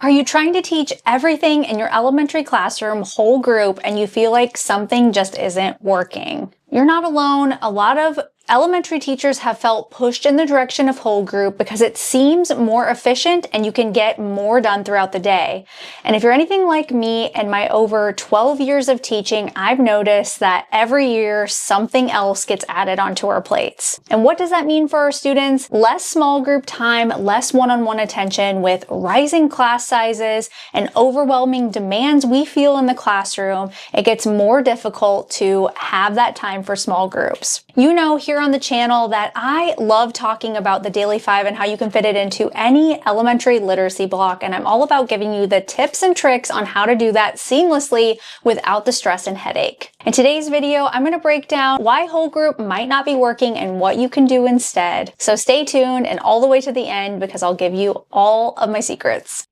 Are you trying to teach everything in your elementary classroom, whole group, and you feel like something just isn't working? You're not alone. A lot of elementary teachers have felt pushed in the direction of whole group because it seems more efficient and you can get more done throughout the day. And if you're anything like me and my over 12 years of teaching, I've noticed that every year something else gets added onto our plates. And what does that mean for our students? Less small group time, less one-on-one attention with rising class sizes and overwhelming demands we feel in the classroom. It gets more difficult to have that time for small groups. You know, here on the channel that I love talking about the Daily 5 and how you can fit it into any elementary literacy block, and I'm all about giving you the tips and tricks on how to do that seamlessly without the stress and headache. In today's video, I'm going to break down why whole group might not be working and what you can do instead. So stay tuned and all the way to the end because I'll give you all of my secrets.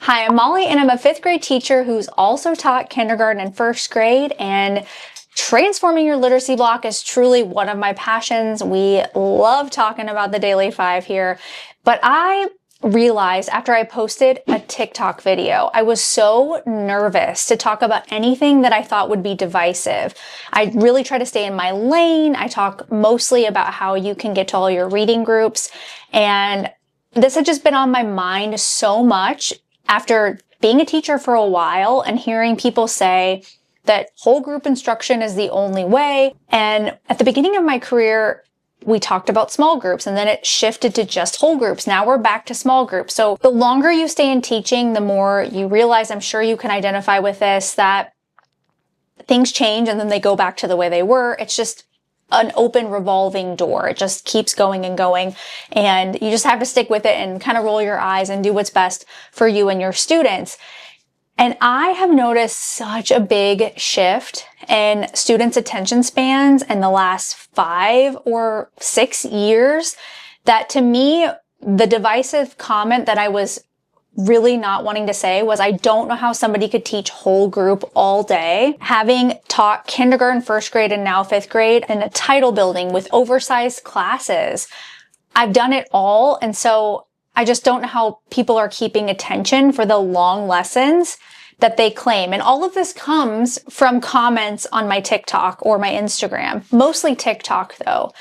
Hi, I'm Molly and I'm a 5th grade teacher who's also taught kindergarten and 1st grade, and transforming your literacy block is truly one of my passions. We love talking about the Daily 5 here, but I realized after I posted a TikTok video, I was so nervous to talk about anything that I thought would be divisive. I really try to stay in my lane. I talk mostly about how you can get to all your reading groups, and this had just been on my mind so much after being a teacher for a while and hearing people say that whole group instruction is the only way. And at the beginning of my career, we talked about small groups and then it shifted to just whole groups. Now we're back to small groups. So the longer you stay in teaching, the more you realize, I'm sure you can identify with this, that things change and then they go back to the way they were. It's just an open revolving door. It just keeps going and going, and you just have to stick with it and kind of roll your eyes and do what's best for you and your students. And I have noticed such a big shift in students' attention spans in the last 5 or 6 years that, to me, the divisive comment that I was really not wanting to say was, I don't know how somebody could teach whole group all day. Having taught kindergarten, 1st grade, and now 5th grade in a title building with oversized classes, I've done it all. And so I just don't know how people are keeping attention for the long lessons that they claim. And all of this comes from comments on my TikTok or my Instagram, mostly TikTok though.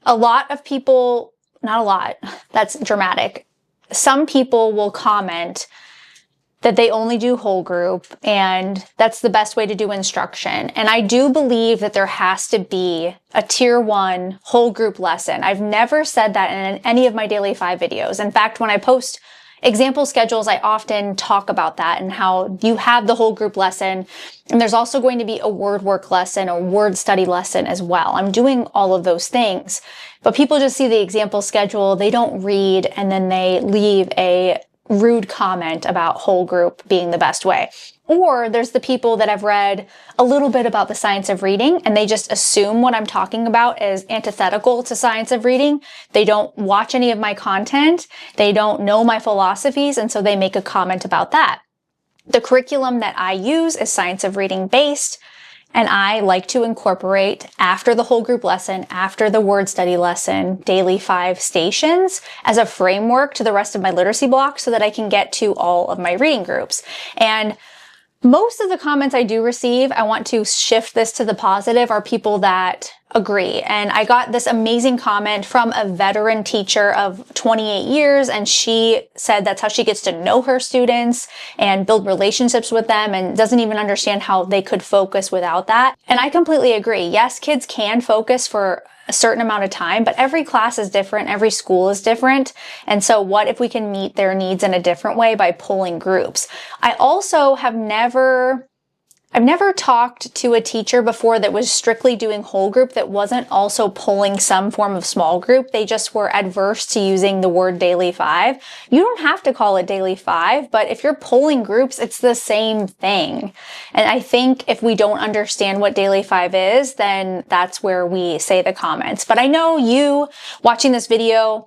A lot of people, not a lot, that's dramatic. Some people will comment that they only do whole group and that's the best way to do instruction. And I do believe that there has to be a tier 1 whole group lesson. I've never said that in any of my Daily 5 videos. In fact, when I post example schedules, I often talk about that and how you have the whole group lesson. And there's also going to be a word work lesson, a word study lesson as well. I'm doing all of those things, but people just see the example schedule, they don't read, and then they leave a rude comment about whole group being the best way. Or there's the people that have read a little bit about the science of reading and they just assume what I'm talking about is antithetical to science of reading. They don't watch any of my content. They don't know my philosophies. And so they make a comment about that. The curriculum that I use is science of reading based. And I like to incorporate, after the whole group lesson, after the word study lesson, Daily 5 stations as a framework to the rest of my literacy block so that I can get to all of my reading groups. And most of the comments I do receive, I want to shift this to the positive, are people that agree. And I got this amazing comment from a veteran teacher of 28 years, and she said that's how she gets to know her students and build relationships with them and doesn't even understand how they could focus without that. And I completely agree. Yes, kids can focus for a certain amount of time, but every class is different. Every school is different. And so what if we can meet their needs in a different way by pulling groups? I also have I've never talked to a teacher before that was strictly doing whole group that wasn't also pulling some form of small group. They just were adverse to using the word Daily 5. You don't have to call it Daily 5, but if you're pulling groups, it's the same thing. And I think if we don't understand what Daily 5 is, then that's where we say the comments. But I know you watching this video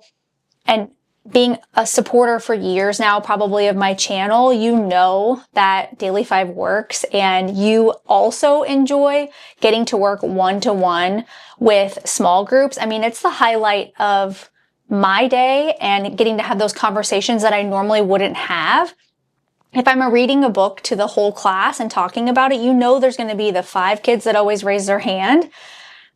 and being a supporter for years now, probably, of my channel, you know that Daily 5 works, and you also enjoy getting to work one-to-one with small groups. I mean, it's the highlight of my day and getting to have those conversations that I normally wouldn't have. If I'm reading a book to the whole class and talking about it, you know there's going to be the 5 kids that always raise their hand.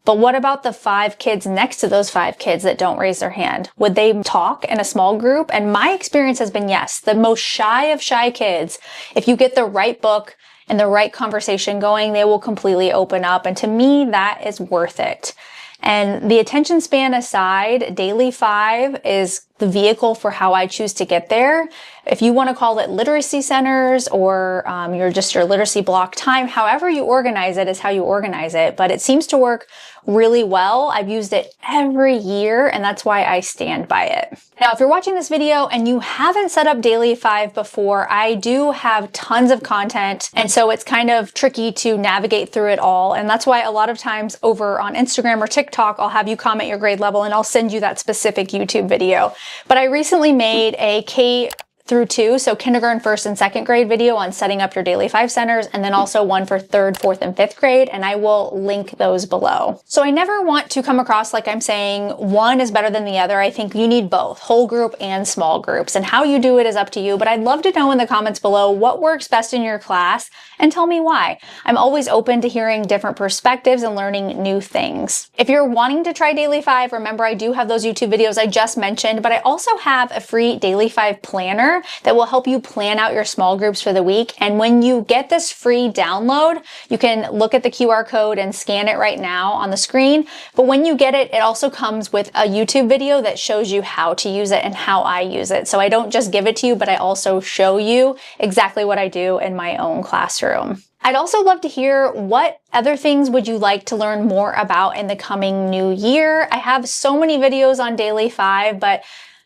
But what about the 5 kids next to those 5 kids that don't raise their hand? Would they talk in a small group? And my experience has been yes. The most shy of shy kids, if you get the right book and the right conversation going, they will completely open up. And to me, that is worth it. And the attention span aside, Daily 5 is the vehicle for how I choose to get there. If you want to call it literacy centers or your literacy block time, however you organize it is how you organize it. But it seems to work really well. I've used it every year, and that's why I stand by it. Now, if you're watching this video and you haven't set up Daily 5 before, I do have tons of content, and so it's kind of tricky to navigate through it all. And that's why a lot of times over on Instagram or TikTok, I'll have you comment your grade level and I'll send you that specific YouTube video. But I recently made a K through 2, so kindergarten, 1st, and 2nd grade video on setting up your Daily 5 centers, and then also one for 3rd, 4th, and 5th grade, and I will link those below. So I never want to come across like I'm saying one is better than the other. I think you need both, whole group and small groups, and how you do it is up to you, but I'd love to know in the comments below what works best in your class, and tell me why. I'm always open to hearing different perspectives and learning new things. If you're wanting to try Daily 5, remember I do have those YouTube videos I just mentioned, but I also have a free Daily 5 planner that will help you plan out your small groups for the week. And when you get this free download, you can look at the QR code and scan it right now on the screen. But when you get it, it also comes with a YouTube video that shows you how to use it and how I use it. So I don't just give it to you, but I also show you exactly what I do in my own classroom. I'd also love to hear what other things would you like to learn more about in the coming new year. I have so many videos on Daily 5, but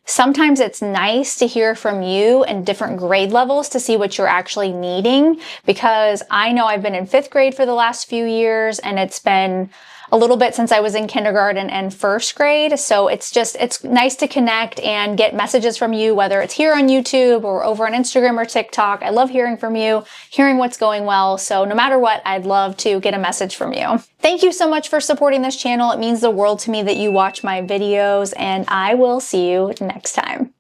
sometimes it's nice to hear from you and different grade levels to see what you're actually needing, because I know I've been in 5th grade for the last few years and it's been a little bit since I was in kindergarten and 1st grade. So it's nice to connect and get messages from you, whether it's here on YouTube or over on Instagram or TikTok. I love hearing from you, hearing what's going well. So no matter what, I'd love to get a message from you. Thank you so much for supporting this channel. It means the world to me that you watch my videos, and I will see you next time.